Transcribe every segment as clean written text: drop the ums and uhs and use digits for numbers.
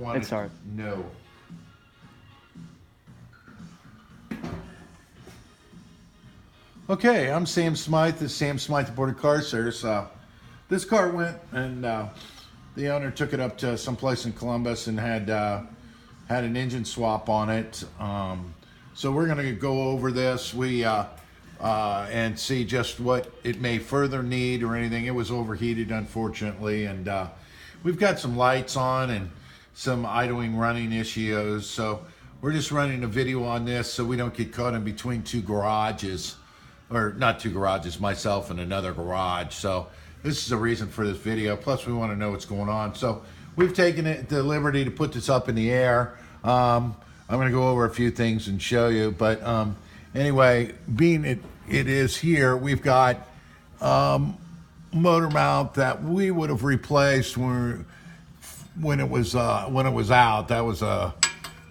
It's hard. No. Okay, I'm Sam Smyth. This is Sam Smyth aboard Car Service. This car went and the owner took it up to someplace in Columbus and had an engine swap on it. So we're going to go over this and see just what it may further need or anything. It was overheated, unfortunately, and we've got some lights on and some idling running issues. So we're just running a video on this so we don't get caught in between two garages. Or not two garages, myself and another garage. So this is the reason for this video. Plus we want to know what's going on. So we've taken the liberty to put this up in the air. I'm going to go over a few things and show you. But anyway, being it is here, we've got motor mount that we would have replaced when it was out. That was a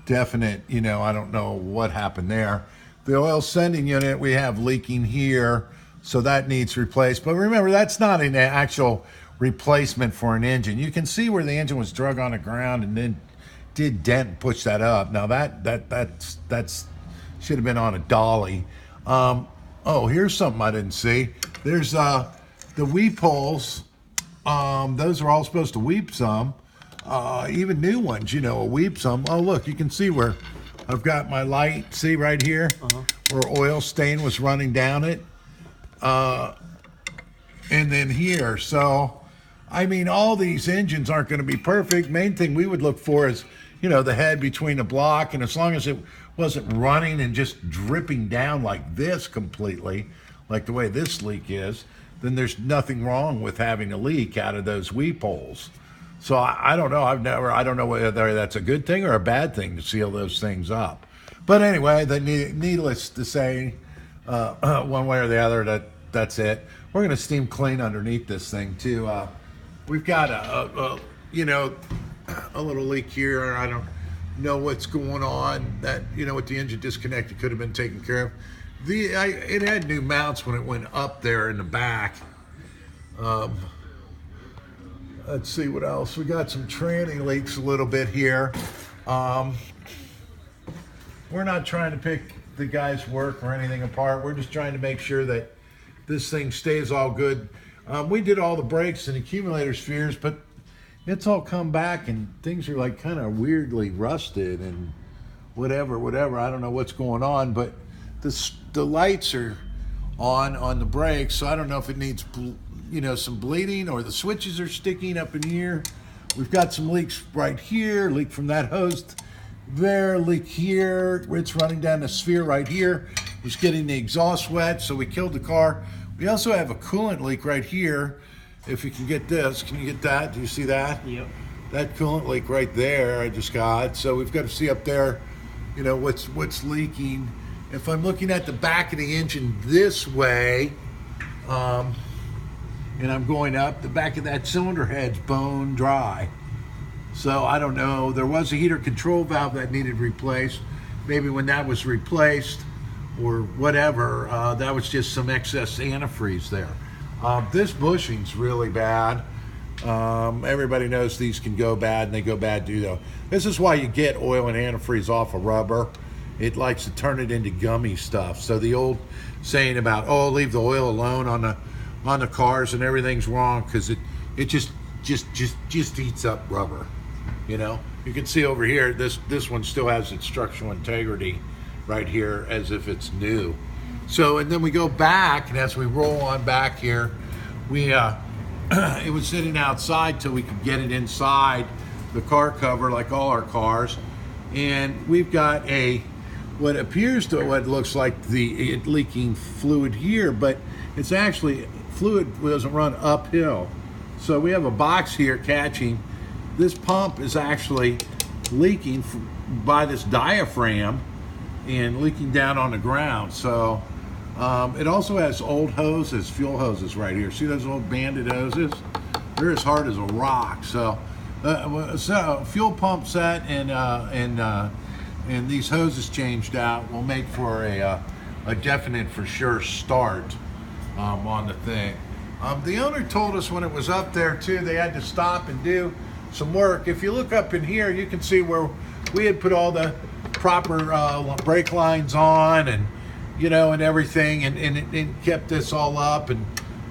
definite, I don't know what happened there. The oil sending unit we have leaking here, so that needs replaced. But remember, that's not an actual replacement for an engine. You can see where the engine was drug on the ground and then did dent and push that up. Now that's should have been on a dolly. Oh, here's something I didn't see. There's the weep holes. Those are all supposed to weep some. Even new ones, weep some. Oh, look, you can see where I've got my light, see right here, where oil stain was running down it. And then here. So, I mean, all these engines aren't going to be perfect. Main thing we would look for is, the head between the block. And as long as it wasn't running and just dripping down like this completely, like the way this leak is, then there's nothing wrong with having a leak out of those weep holes. So I don't know. I don't know whether that's a good thing or a bad thing to seal those things up. But anyway, needless to say, one way or the other, that's it. We're going to steam clean underneath this thing too. We've got a little leak here. I don't know what's going on. That with the engine disconnected could have been taken care of. It had new mounts when it went up there in the back. Let's see what else. We got some tranny leaks a little bit here. We're not trying to pick the guy's work or anything apart. We're just trying to make sure that this thing stays all good. We did all the brakes and accumulator spheres, but it's all come back and things are like kind of weirdly rusted and whatever. I don't know what's going on, but the lights are on the brakes, so I don't know if it needs some bleeding or the switches are sticking up in here. We've got some leaks right here, leak from that hose there, leak here. It's running down the sphere right here. It's getting the exhaust wet, so we killed the car. We also have a coolant leak right here. If you can get this, can you get that? Do you see that? Yep. That coolant leak right there I just got. So we've got to see up there, what's leaking. If I'm looking at the back of the engine this way, and I'm going up, the back of that cylinder head's bone dry. So I don't know. There was a heater control valve that needed replaced. Maybe when that was replaced or whatever, that was just some excess antifreeze there. This bushing's really bad. Everybody knows these can go bad, and they go bad too, though. This is why you get oil and antifreeze off of rubber. It likes to turn it into gummy stuff. So the old saying about, leave the oil alone on the cars and everything's wrong, because it just eats up rubber. You can see over here, this one still has its structural integrity right here as if it's new. So, and then we go back, and as we roll on back here, it was sitting outside till we could get it inside the car cover like all our cars. And we've got what looks like the leaking fluid here, but it's actually fluid doesn't run uphill. So we have a box here catching. This pump is actually leaking by this diaphragm and leaking down on the ground. So it also has old hoses, fuel hoses right here. See those old banded hoses? They're as hard as a rock. So fuel pump set and these hoses changed out will make for a definite for sure start on the thing. The owner told us when it was up there too, they had to stop and do some work. If you look up in here, you can see where we had put all the proper brake lines on, and and everything, and it kept this all up, and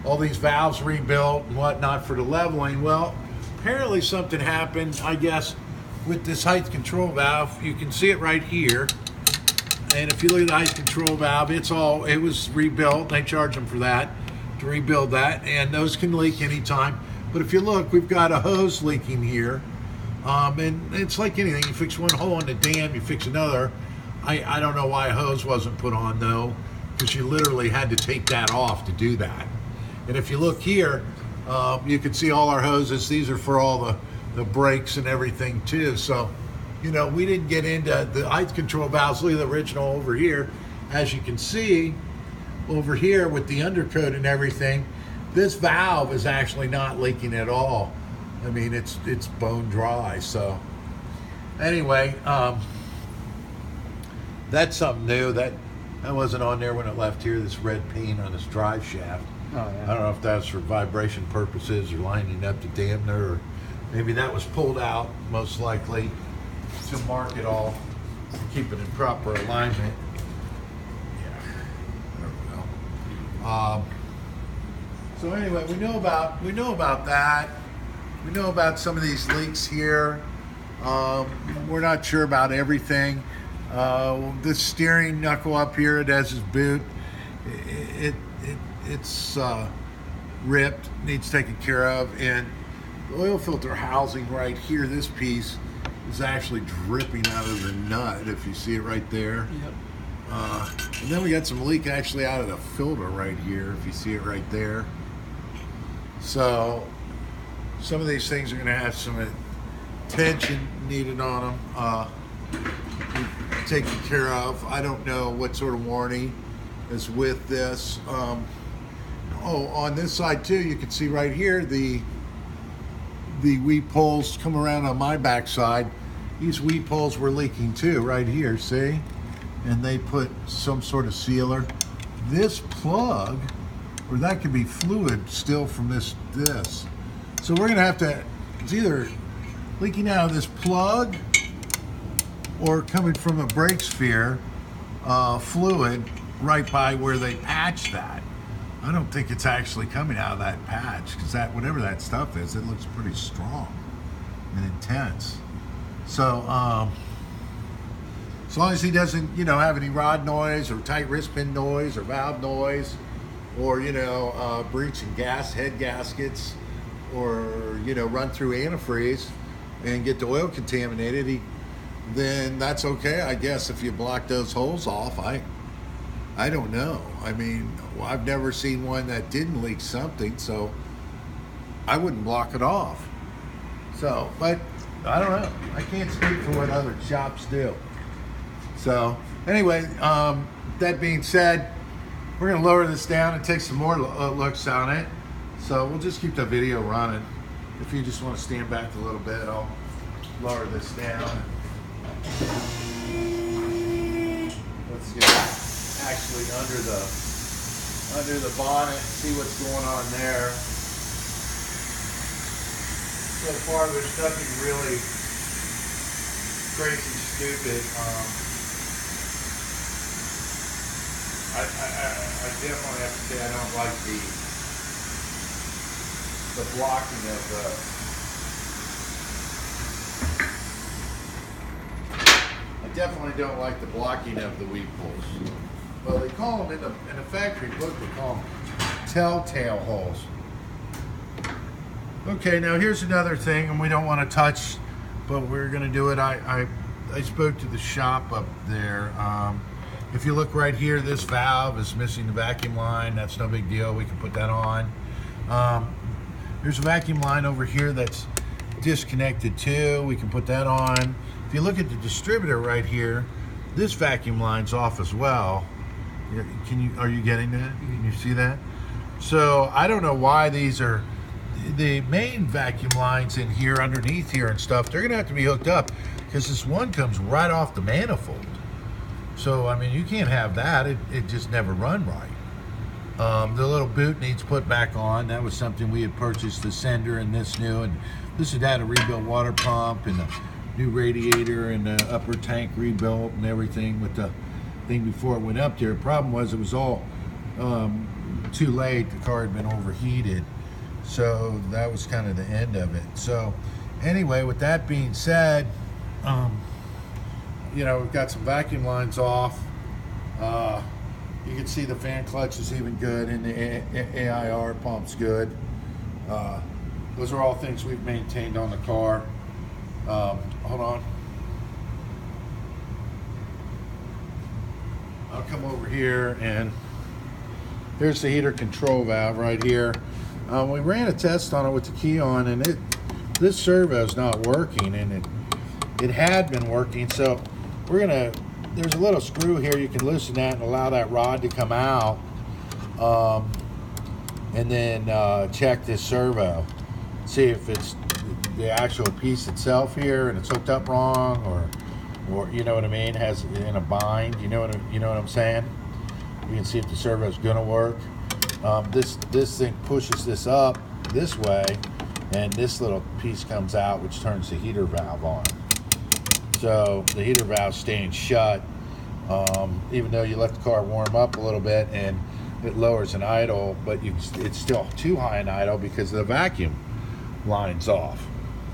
all these valves rebuilt and whatnot for the leveling. Well, apparently something happened, I guess, with this height control valve. You can see it right here. And if you look at the height control valve, it was rebuilt. They charge them for that, to rebuild that. And those can leak anytime. But if you look, we've got a hose leaking here. And it's like anything. You fix one hole in the dam, you fix another. I don't know why a hose wasn't put on, though, because you literally had to take that off to do that. And if you look here, you can see all our hoses. These are for all the brakes and everything, too. So, we didn't get into the height control valves. Look at the original over here. As you can see, over here with the undercoat and everything, this valve is actually not leaking at all. I mean, it's bone dry. So anyway, that's something new. That wasn't on there when it left here, this red paint on this drive shaft. Oh, yeah. I don't know if that's for vibration purposes or lining up the dampener, or maybe that was pulled out, most likely, to mark it all, to keep it in proper alignment. Yeah, I don't know. So anyway, we know about that. We know about some of these leaks here. We're not sure about everything. This steering knuckle up here, it has its boot. It's ripped, needs taken care of, and the oil filter housing right here, this piece, is actually dripping out of the nut, if you see it right there. Yep. And then we got some leak actually out of the filter right here, if you see it right there. So some of these things are going to have some attention needed on them, taken care of. I don't know what sort of warranty is with this. On this side too, you can see right here the weed poles come around on my backside. These weed poles were leaking too, right here, see? And they put some sort of sealer. This plug, or that could be fluid still from this. So we're gonna have to, it's either leaking out of this plug or coming from a brake sphere fluid right by where they patched that. I don't think it's actually coming out of that patch, because that, whatever that stuff is, it looks pretty strong and intense. So as long as he doesn't, have any rod noise or tight wrist pin noise or valve noise, or breaching head gaskets, or run through antifreeze and get the oil contaminated, then that's okay, I guess. If you block those holes off, I don't know. I mean, I've never seen one that didn't leak something, so I wouldn't block it off. So, but I don't know. I can't speak for what other shops do. So anyway, that being said, we're going to lower this down and take some more looks on it. So we'll just keep the video running. If you just want to stand back a little bit, I'll lower this down. Let's get actually under the bonnet and see what's going on there. So far, there's nothing really crazy stupid. I definitely have to say I don't like the blocking of I definitely don't like the blocking of the weed poles. Well, they call them in the factory book, they call them telltale holes. Okay, now here's another thing, and we don't want to touch, but we're going to do it. I spoke to the shop up there. If you look right here, this valve is missing the vacuum line. That's no big deal. We can put that on. There's a vacuum line over here that's disconnected too. We can put that on. If you look at the distributor right here, this vacuum line's off as well. Are you getting that? Can you see that? So I don't know why these are the main vacuum lines in here underneath here and stuff. They're gonna have to be hooked up, because this one comes right off the manifold. So I mean, you can't have that. It just never run right. The little boot needs put back on. That was something we had purchased, the sender and this new, and this had had a rebuilt water pump and a new radiator and the upper tank rebuilt and everything with the thing before it went up there. The problem was it was all too late. The car had been overheated, so that was kind of the end of it. So anyway, with that being said, you know, we've got some vacuum lines off. You can see the fan clutch is even good, and the AIR pump's good. Those are all things we've maintained on the car. Hold on. I'll come over here, and here's the heater control valve right here. We ran a test on it with the key on, and this servo's not working, and it had been working. So there's a little screw here. You can loosen that and allow that rod to come out, and then check this servo, see if it's the actual piece itself here and it's hooked up wrong, or you know what I mean, has it in a bind. You know what I'm saying? You can see if the servo's gonna work. This thing pushes this up this way, and this little piece comes out, which turns the heater valve on. So the heater valve's staying shut, even though you let the car warm up a little bit and it lowers an idle, but it's still too high an idle because the vacuum line's off,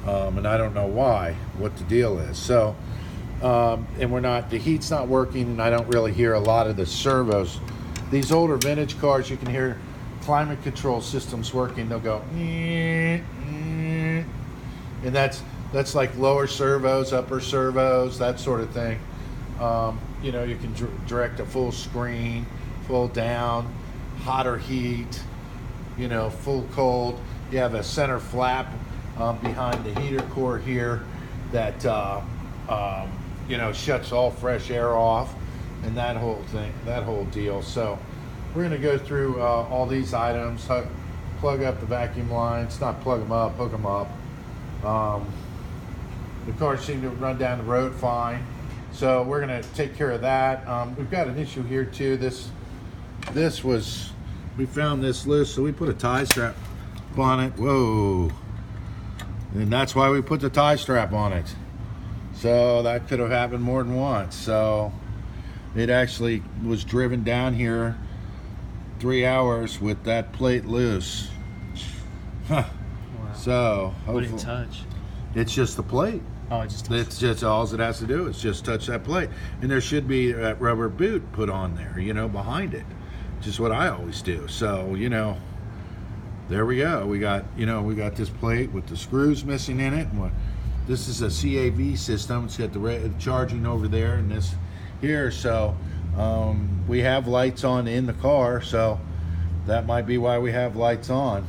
and I don't know why, what the deal is. So, and the heat's not working, and I don't really hear a lot of the servos. These older vintage cars, you can hear climate control systems working. They'll go, and that's like lower servos, upper servos, that sort of thing. You know, you can direct a full screen, full down, hot or heat, you know, full cold. You have a center flap behind the heater core here that you know, shuts all fresh air off, and that whole thing, that whole deal. So we're going to go through all these items, plug up the vacuum lines, not plug them up, hook them up. The car seemed to run down the road fine, so we're going to take care of that. We've got an issue here too. We found this loose, so we put a tie strap on it. Whoa. And that's why we put the tie strap on it. So that could have happened more than once. So it actually was driven down here 3 hours with that plate loose. Huh. Wow. So What did it touch? It's just the plate. Oh, it just touched. It's just all it has to do is just touch that plate. And there should be that rubber boot put on there, you know, behind it. Just what I always do. So, you know, there we go. We got this plate with the screws missing in it. And this is a CAV system. It's got the charging over there and this here. So we have lights on in the car. So that might be why we have lights on.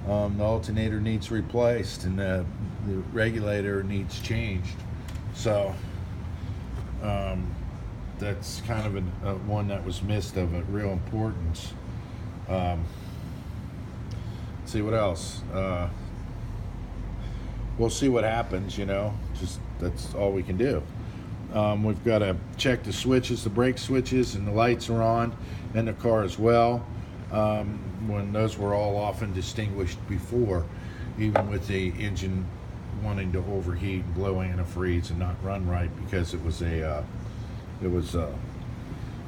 The alternator needs replaced, and the regulator needs changed. So that's kind of one that was missed of a real importance. Let's see what else. We'll see what happens, you know. Just that's all we can do. We've got to check the switches, the brake switches, and the lights are on, and the car as well. When those were all off and distinguished before, even with the engine wanting to overheat and blow antifreeze and not run right because it was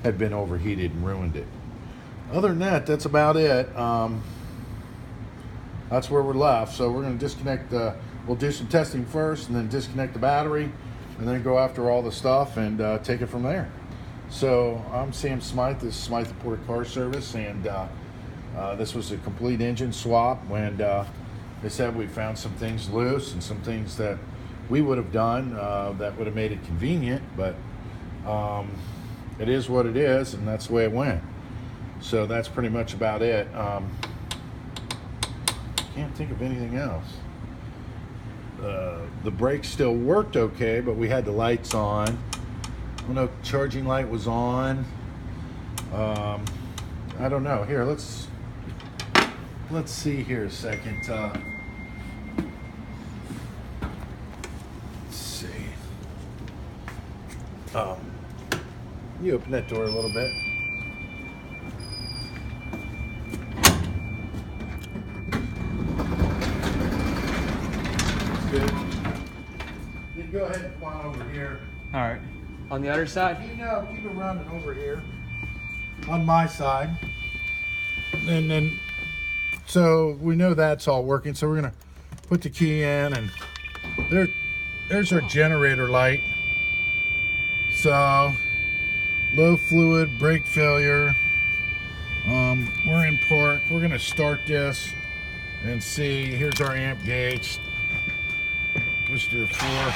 had been overheated and ruined it. Other than that, that's about it. That's where we're left. So we're going to disconnect we'll do some testing first, and then disconnect the battery, and then go after all the stuff and take it from there. So I'm Sam Smyth. This is Smyth Porter Car Service, and this was a complete engine swap. And they said we found some things loose and some things that we would have done that would have made it convenient, but it is what it is, and that's the way it went. So that's pretty much about it. Can't think of anything else. The brakes still worked okay, but we had the lights on. Oh no, charging light was on. I don't know. Here, let's see here a second. Let's see. You open that door a little bit. on over here. All right. On the other side? Keep it running over here on my side. And then, so we know that's all working. So we're gonna put the key in, and there's our generator light. So low fluid, brake failure. We're in park. We're gonna start this and see. Here's our amp gauge. Push to the floor.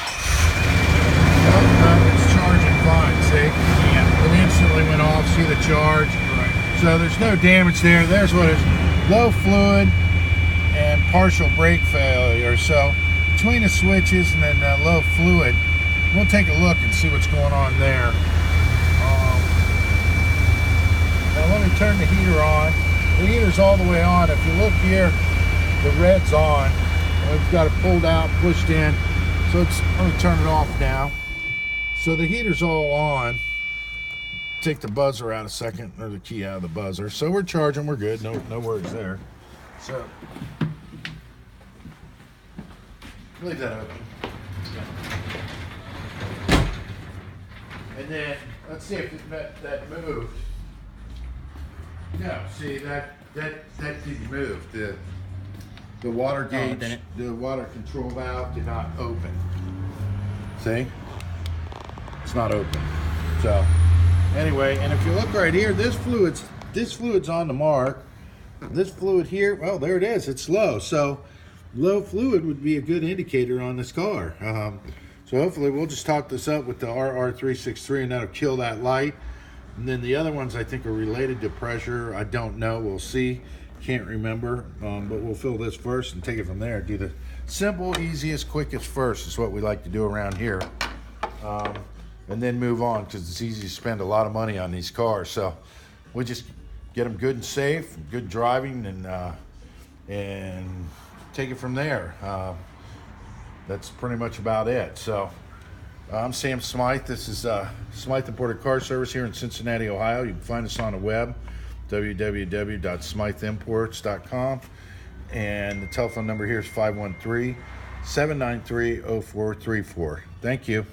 It's charging fine, see? Yeah. It instantly went off, see the charge. Right. So there's no damage there. There's what is low fluid and partial brake failure. So between the switches and then low fluid, we'll take a look and see what's going on there. Now let me turn the heater on. The heater's all the way on. If you look here, the red's on. We've got it pulled out, pushed in. So I'm going to turn it off now. So the heater's all on. Take the buzzer out a second, or the key out of the buzzer. So we're charging, we're good, no worries there. So leave that open. And then let's see if that moved. No, see that didn't move. The water gauge, the water control valve did not open. See? It's not open. So anyway, and if you look right here, this fluid's on the mark. This fluid here, well, there it is. It's low. So low fluid would be a good indicator on this car. So hopefully we'll just top this up with the RR363, and that'll kill that light. And then the other ones I think are related to pressure. I don't know. We'll see. Can't remember. But we'll fill this first and take it from there. Do the simple, easiest, quickest first is what we like to do around here. And then move on, because it's easy to spend a lot of money on these cars. So we just get them good and safe, good driving, and take it from there. That's pretty much about it. So I'm Sam Smyth. This is Smyth Imported Car Service here in Cincinnati, Ohio. You can find us on the web, www.smythimports.com. And the telephone number here is 513-793-0434. Thank you.